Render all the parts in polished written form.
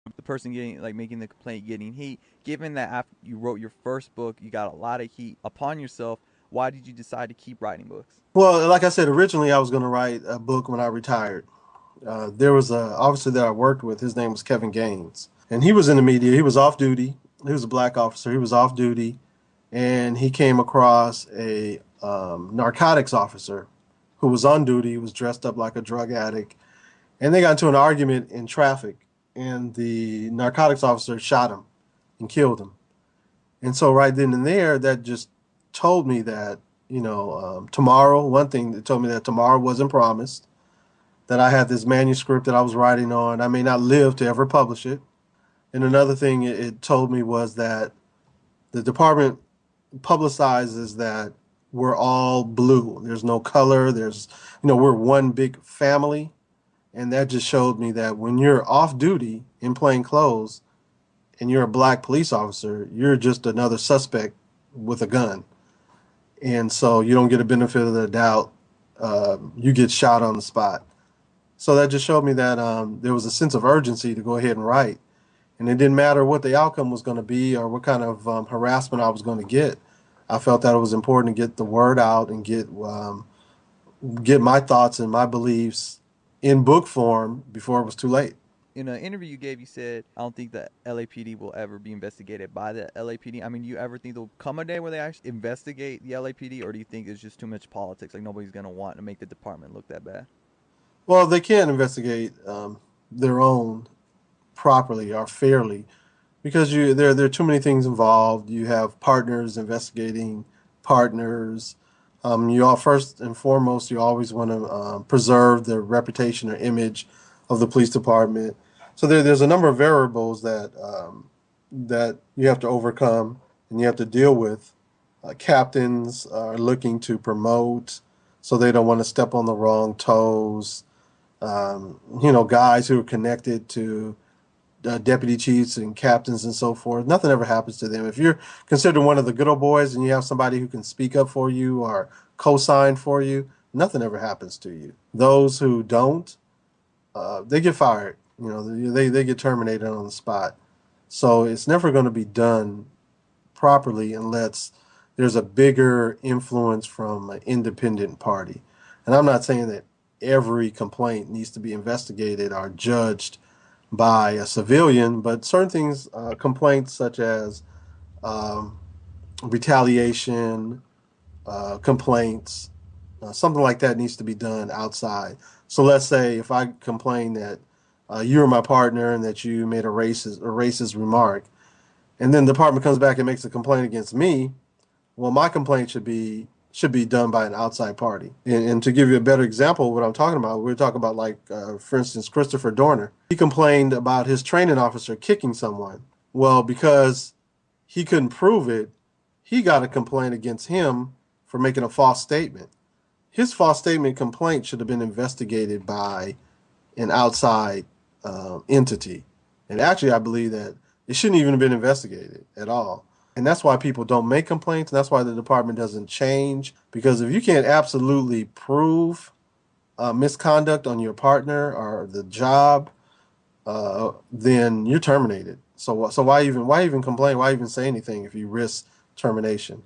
the person getting like making the complaint getting heat. Given that after you wrote your first book, you got a lot of heat upon yourself. Why did you decide to keep writing books? Well, like I said, originally I was going to write a book when I retired. There was a officer that I worked with. His name was Kevin Gaines, and he was in the media. He was off duty. He was a black officer. He was off duty, and he came across a narcotics officer who was on duty. He was dressed up like a drug addict, and they got into an argument in traffic, and the narcotics officer shot him and killed him. And so right then and there, that just told me that tomorrow. One thing that told me that tomorrow wasn't promised. That I had this manuscript that I was writing on. I may not live to ever publish it. And another thing it told me was that the department publicizes that we're all blue. There's no color. We're one big family. And that just showed me that when you're off duty in plain clothes and you're a black police officer, you're just another suspect with a gun. And so you don't get a benefit of the doubt. You get shot on the spot. So that just showed me that there was a sense of urgency to go ahead and write. And it didn't matter what the outcome was going to be or what kind of harassment I was going to get. I felt that it was important to get the word out and get my thoughts and my beliefs in book form before it was too late. In an interview you gave, you said, "I don't think the LAPD will ever be investigated by the LAPD." I mean, you ever think there'll come a day where they actually investigate the LAPD, or do you think it's just too much politics? Like nobody's gonna want to make the department look that bad. Well, they can't investigate their own properly or fairly because there are too many things involved. You have partners investigating partners. You all first and foremost, you always want to preserve the reputation or image of the police department. So there's a number of variables that you have to overcome and you have to deal with. Captains are looking to promote, so they don't want to step on the wrong toes. Guys who are connected to deputy chiefs and captains and so forth. Nothing ever happens to them. If you're considered one of the good old boys and you have somebody who can speak up for you or co-sign for you, nothing ever happens to you. Those who don't, they get fired. They get terminated on the spot. So it's never going to be done properly unless there's a bigger influence from an independent party. And I'm not saying that every complaint needs to be investigated or judged by a civilian, but certain things, complaints such as um, retaliation, complaints, something like that needs to be done outside. So let's say if I complain that you are my partner and that you made a racist remark, and then the department comes back and makes a complaint against me, well, my complaint should be done by an outside party. And to give you a better example of what I'm talking about, we're talking about like, for instance, Christopher Dorner. He complained about his training officer kicking someone. Well, because he couldn't prove it, he got a complaint against him for making a false statement. His false statement complaint should have been investigated by an outside entity. And actually, I believe that it shouldn't even have been investigated at all. And that's why people don't make complaints. And that's why the department doesn't change. Because if you can't absolutely prove misconduct on your partner or the job, then you're terminated. So why even complain? Why even say anything if you risk termination?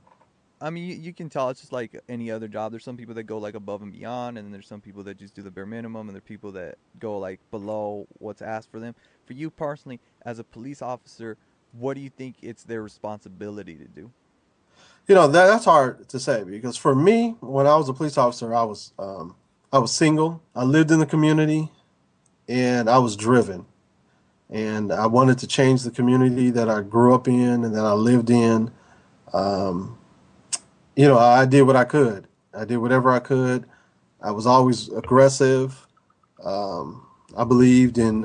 I mean, you can tell it's just like any other job. There's some people that go like above and beyond, and then there's some people that just do the bare minimum, and there are people that go like below what's asked for them. For you personally, as a police officer, what do you think it's their responsibility to do? That's hard to say because for me, when I was a police officer, I was single. I lived in the community, and I was driven. And I wanted to change the community that I grew up in and that I lived in. Um, I did what I could. I did whatever I could. I was always aggressive. I believed in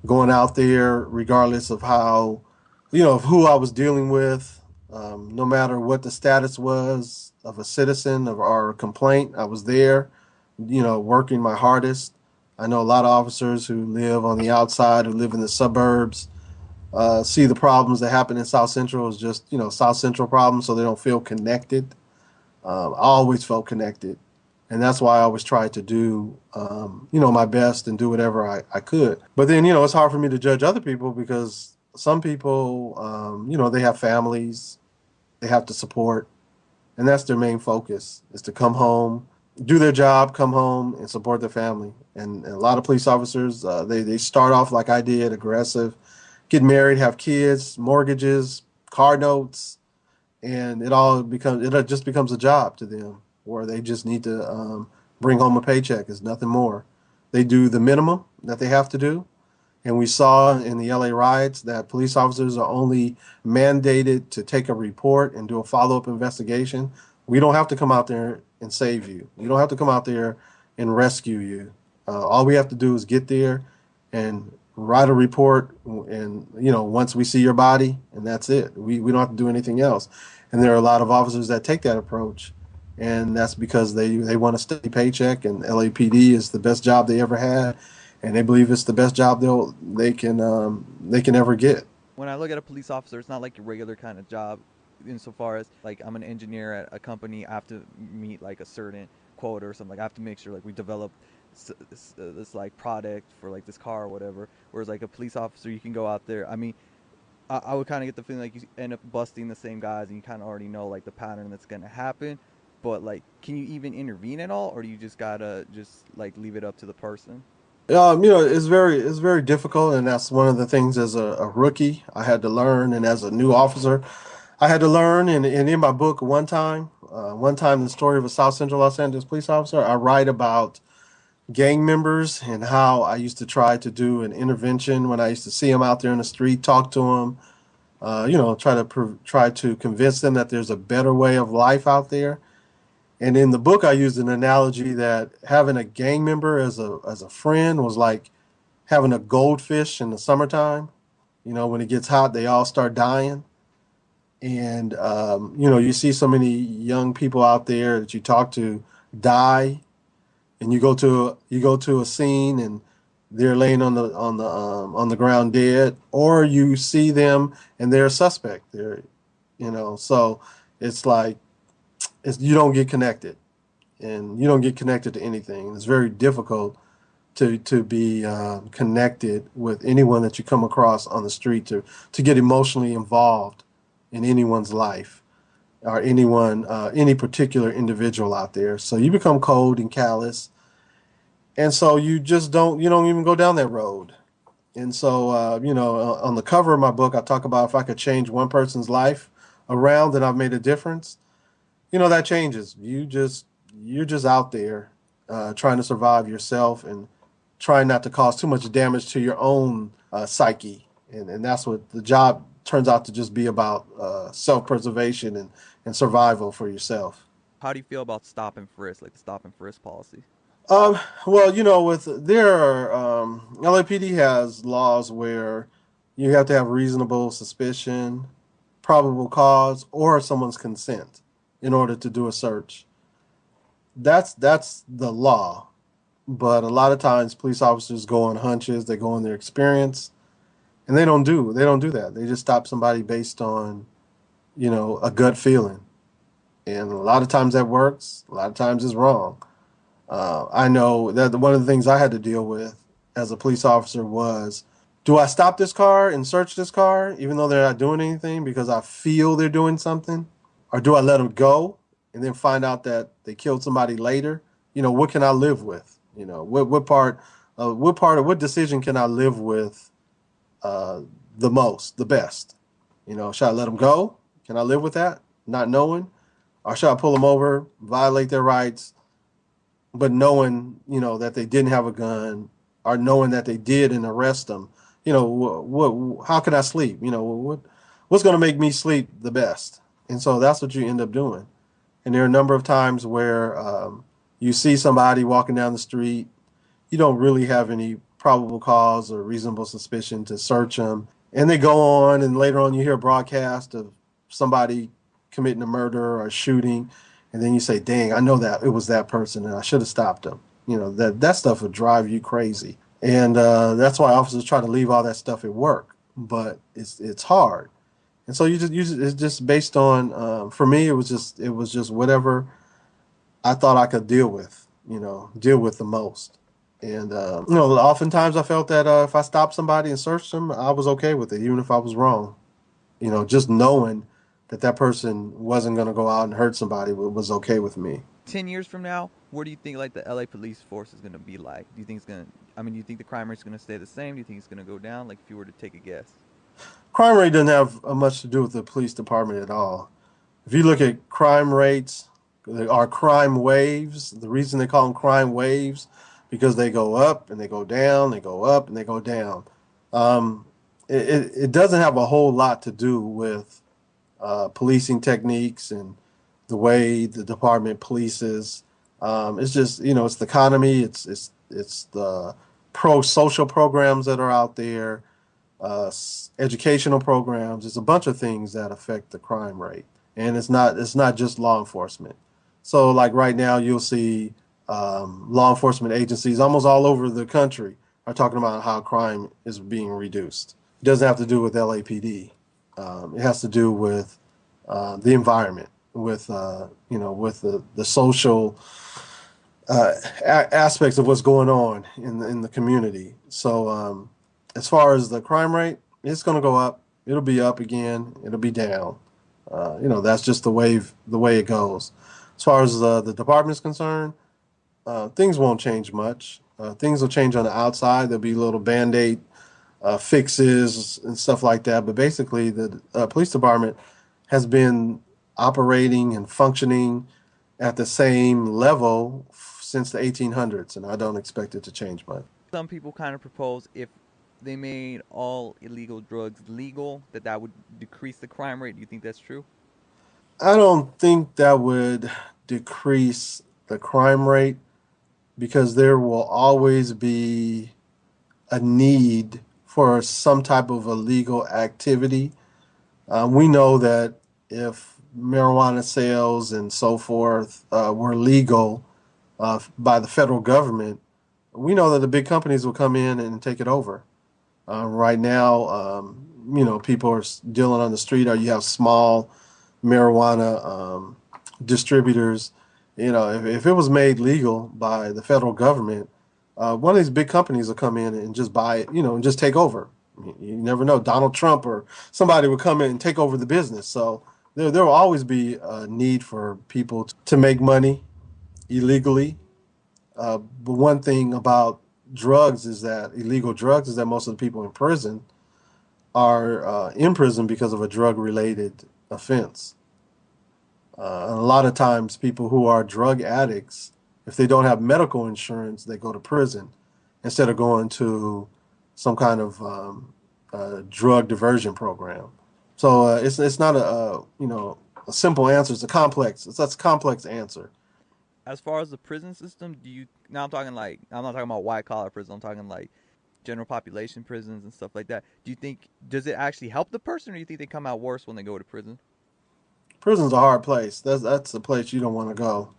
going out there regardless of of who I was dealing with, no matter what the status was of a citizen or a complaint. I was there, working my hardest. I know a lot of officers who live on the outside, who live in the suburbs, see the problems that happen in South Central as just, South Central problems, so they don't feel connected. I always felt connected. And that's why I always tried to do, my best and do whatever I could. But then, it's hard for me to judge other people because some people, they have families they have to support, and that's their main focus is to come home, do their job, come home, and support their family. And a lot of police officers, they start off like I did, aggressive, get married, have kids, mortgages, car notes, and it just becomes a job to them where they just need to bring home a paycheck. It's nothing more. They do the minimum that they have to do, and we saw in the LA riots that police officers are only mandated to take a report and do a follow-up investigation. We don't have to come out there and save you. We don't have to come out there and rescue you. All we have to do is get there and write a report, and once we see your body, and that's it. We don't have to do anything else. And there are a lot of officers that take that approach, and that's because they want a steady paycheck, and LAPD is the best job they ever had, and they believe it's the best job they can ever get. When I look at a police officer, it's not like a regular kind of job. Insofar as like I'm an engineer at a company, I have to meet like a certain quota or something. Like I have to make sure like we develop this like product for like this car or whatever. Whereas like a police officer, you can go out there. I mean, I would kind of get the feeling like you end up busting the same guys, and you kind of already know like the pattern that's gonna happen. But like, can you even intervene at all, or do you just gotta just like leave it up to the person? It's very difficult, and that's one of the things as a rookie I had to learn, and as a new officer I had to learn. And in my book, one time, the story of a South Central Los Angeles police officer, I write about gang members and how I used to try to do an intervention when I used to see them out there in the street, talk to them, try to convince them that there's a better way of life out there. And in the book, I used an analogy that having a gang member as a friend was like having a goldfish in the summertime. When it gets hot, they all start dying. And you see so many young people out there that you talk to die, and you go to a scene and they're laying on the ground dead, or you see them and they're a suspect. So it's like you don't get connected, and you don't get connected to anything. It's very difficult to be connected with anyone that you come across on the street, to get emotionally involved in anyone's life, or any particular individual out there. So you become cold and callous, and so you don't even go down that road. And so on the cover of my book, I talk about if I could change one person's life around, then I've made a difference. That changes. You're just out there trying to survive yourself, and trying not to cause too much damage to your own psyche. And that's what the job turns out to just be about, self-preservation and survival for yourself. How do you feel about stop and frisk, like the stop and frisk policy? Well, with there are LAPD has laws where you have to have reasonable suspicion, probable cause, or someone's consent in order to do a search. That's the law. But a lot of times police officers go on hunches, they go on their experience, and they don't do that. They just stop somebody based on, a gut feeling. And a lot of times that works, a lot of times it's wrong. I know that one of the things I had to deal with as a police officer was, do I stop this car and search this car even though they're not doing anything because I feel they're doing something? Or do I let them go and then find out that they killed somebody later? What can I live with? What decision can I live with uh, the most, the best? Should I let them go? Can I live with that? Not knowing? Or should I pull them over, violate their rights, but knowing, that they didn't have a gun, or knowing that they did and arrest them? How can I sleep? What's going to make me sleep the best? And so that's what you end up doing. And there are a number of times where you see somebody walking down the street, you don't really have any probable cause or reasonable suspicion to search them, and they go on, and later on you hear a broadcast of somebody committing a murder or a shooting, and then you say, "Dang, I know that it was that person, and I should have stopped them." That stuff would drive you crazy, and that's why officers try to leave all that stuff at work. But it's hard, and so it's just based on. For me, it was just whatever I thought I could deal with, deal with the most. And oftentimes I felt that if I stopped somebody and searched them, I was okay with it, even if I was wrong. Just knowing that that person wasn't going to go out and hurt somebody was okay with me. 10 years from now, where do you think like the LA police force is gonna be like? Do you think it's gonna? I mean, do you think the crime rate's gonna stay the same? Do you think it's gonna go down? Like, if you were to take a guess. Crime rate doesn't have much to do with the police department at all. If you look at crime rates, or crime waves, the reason they call them crime waves because they go up and they go down, they go up and they go down. Um, it doesn't have a whole lot to do with policing techniques and the way the department polices. It's just it's the economy, it's the pro social programs that are out there, educational programs. It's a bunch of things that affect the crime rate, and it's not just law enforcement. So like right now, you'll see law enforcement agencies almost all over the country are talking about how crime is being reduced. It doesn't have to do with LAPD. It has to do with the environment, with with the social aspects of what's going on in the community. So as far as the crime rate, it's going to go up. It'll be up again. It'll be down. That's just the way it goes. As far as the department's concerned, things won't change much. Things will change on the outside. There'll be little band-aid fixes and stuff like that. But basically, the police department has been operating and functioning at the same level since the 1800s, and I don't expect it to change much. Some people kind of propose if they made all illegal drugs legal, that would decrease the crime rate. Do you think that's true? I don't think that would decrease the crime rate because there will always be a need for some type of illegal activity. We know that if marijuana sales and so forth were legal by the federal government, we know that the big companies will come in and take it over. Right now, people are dealing on the street, or you have small marijuana distributors. If it was made legal by the federal government, one of these big companies will come in and just buy it, and just take over. You never know. Donald Trump or somebody would come in and take over the business. So there will always be a need for people to make money illegally. But one thing about drugs is that illegal drugs is that most of the people in prison are in prison because of a drug related offense. And a lot of times, people who are drug addicts, if they don't have medical insurance, they go to prison instead of going to some kind of drug diversion program. So it's not a simple answer. It's a complex. That's a complex answer. As far as the prison system, do you now? I'm talking like I'm not talking about white collar prison. I'm talking like general population prisons and stuff like that. Do you think does it actually help the person, or do you think they come out worse when they go to prison? Prison's a hard place. That's a place you don't want to go,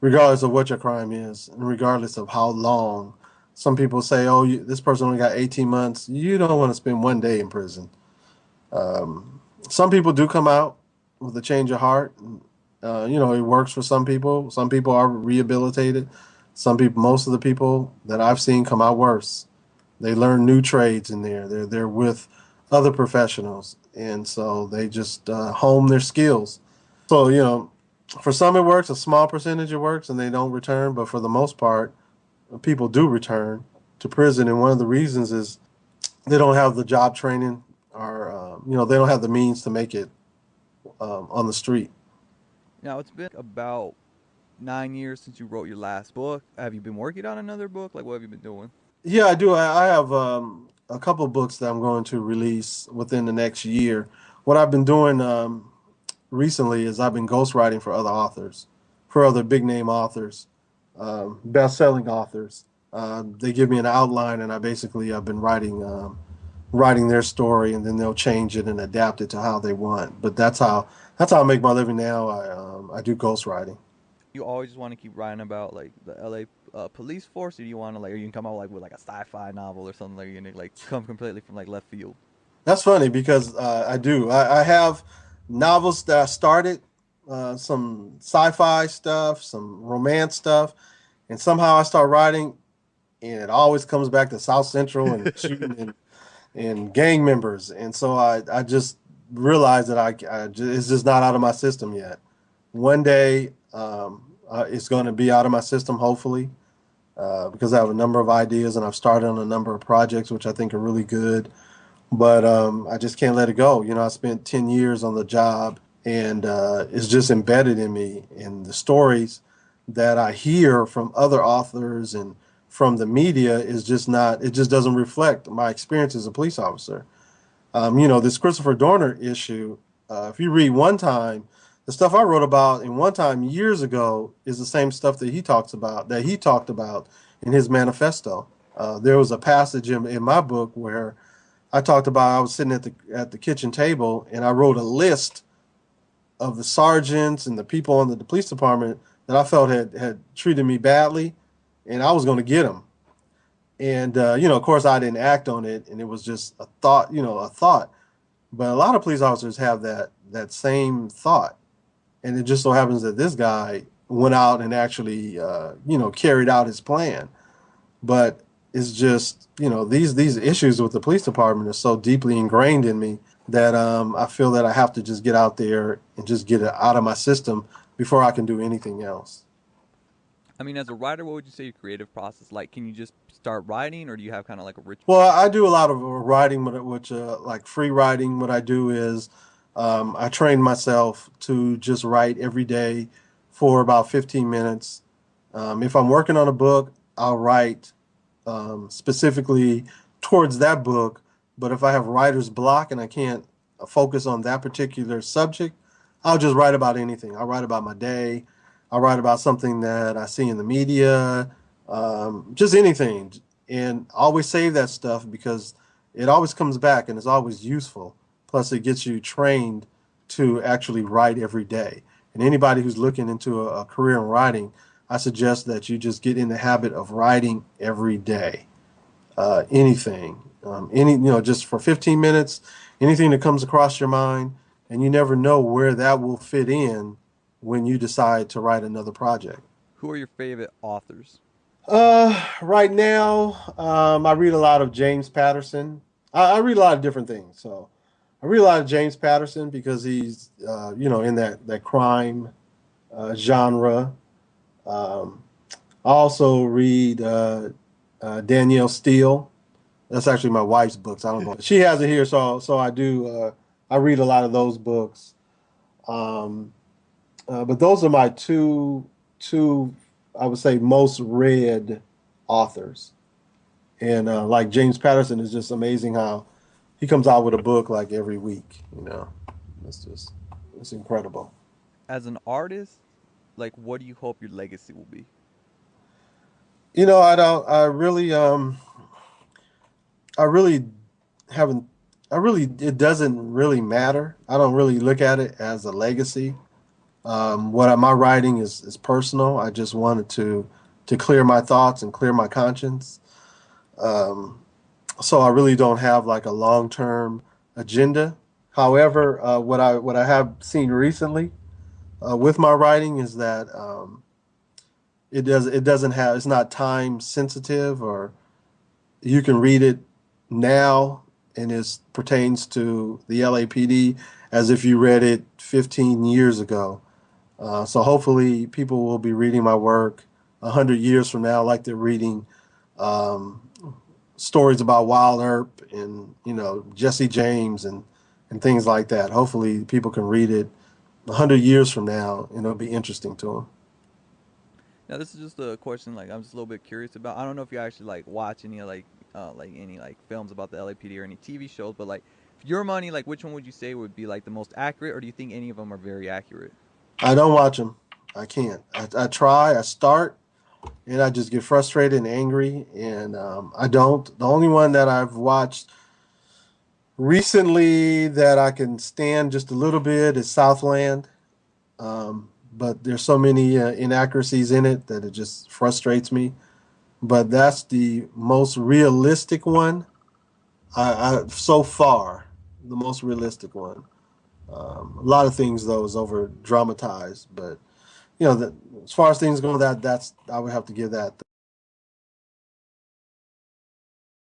regardless of what your crime is, and regardless of how long. Some people say, "Oh, this person only got 18 months." You don't want to spend one day in prison. Some people do come out with a change of heart. It works for some people. Some people are rehabilitated. Some people, most of the people that I've seen come out worse. They learn new trades in there. They're with other professionals, and so they just hone their skills. So for some it works. A small percentage it works, and they don't return. But for the most part, people do return to prison, and one of the reasons is they don't have the job training, or they don't have the means to make it on the street. Now it's been about 9 years since you wrote your last book. Have you been working on another book? Like, what have you been doing? Yeah, I do. I have a couple of books that I'm going to release within the next year. What I've been doing recently is I've been ghostwriting for other authors, for other big name authors, best-selling authors. They give me an outline, and I've been writing their story, and then they'll change it and adapt it to how they want. But that's how I make my living now. I do ghostwriting. You always just want to keep writing about like the LA police force, or do you want to like, or you can come out like with like a sci-fi novel or something like you know, like come completely from like left field. That's funny because I do. I have novels that I started. some sci-fi stuff, some romance stuff, and somehow I start writing, and it always comes back to South Central and shooting and gang members, and so I just realized that it's just not out of my system yet. One day, it's going to be out of my system, hopefully, because I have a number of ideas and I've started on a number of projects which I think are really good. But I just can't let it go. You know, I spent 10 years on the job, and it's just embedded in me. And the stories that I hear from other authors and from the media is just not, it just doesn't reflect my experience as a police officer. You know, this Christopher Dorner issue, if you read One Time, the stuff I wrote about in One Time years ago is the same stuff that he talked about in his manifesto. There was a passage in my book where I talked about I was sitting at the kitchen table and I wrote a list of the sergeants and the people in the police department that I felt had treated me badly, and I was going to get them. And you know, of course, I didn't act on it, and it was just a thought, you know, a thought. But a lot of police officers have that same thought, and it just so happens that this guy went out and actually, you know, carried out his plan. But it's just, you know, these issues with the police department are so deeply ingrained in me that I feel that I have to just get out there and just get it out of my system before I can do anything else. I mean, as a writer, what would you say your creative process like? Can you just start writing, or do you have kind of like a ritual? Well, I do a lot of writing, which like free writing. What I do is I train myself to just write every day for about 15 minutes. If I'm working on a book, I'll write specifically towards that book. But if I have writer's block and I can't focus on that particular subject, I'll just write about anything. I'll write about my day. I'll write about something that I see in the media, just anything. And I always save that stuff because it always comes back and it's always useful. Plus, it gets you trained to actually write every day. And anybody who's looking into a career in writing, I suggest that you just get in the habit of writing every day. Anything, you know, just for 15 minutes, anything that comes across your mind, and you never know where that will fit in when you decide to write another project. Who are your favorite authors? Right now, I read a lot of James Patterson. I read a lot of different things. So I read a lot of James Patterson because he's, you know, in that crime genre. Um, I also read Danielle Steele. That's actually my wife's books. I don't know. She has it here, so I do. I read a lot of those books. Um, but those are my two I would say most read authors. And like James Patterson is just amazing how he comes out with a book like every week. You know, it's incredible. As an artist, like, what do you hope your legacy will be? You know, I don't. I really haven't. I really. It doesn't really matter. I don't really look at it as a legacy. My writing is personal. I just wanted to clear my thoughts and clear my conscience. Um, so I really don't have like a long term agenda. However, what I have seen recently with my writing is that it doesn't have it's not time sensitive, or you can read it now and it pertains to the LAPD as if you read it 15 years ago. So hopefully people will be reading my work 100 years from now, like they're reading um, stories about Wild Earp and, you know, Jesse James and things like that. Hopefully people can read it 100 years from now and it'll be interesting to them. Now, this is just a question like I'm just a little bit curious about. I don't know if you actually like watch any like any like films about the LAPD or any TV shows, but like for your money, like which one would you say would be like the most accurate, or do you think any of them are very accurate? I don't watch them. I can't. I try. I start, and I just get frustrated and angry, and I don't. The only one that I've watched recently that I can stand just a little bit is Southland. But there's so many inaccuracies in it that it just frustrates me. But that's the most realistic one. I so far the most realistic one. A lot of things though is over dramatized, but as far as things go, that's I would have to give that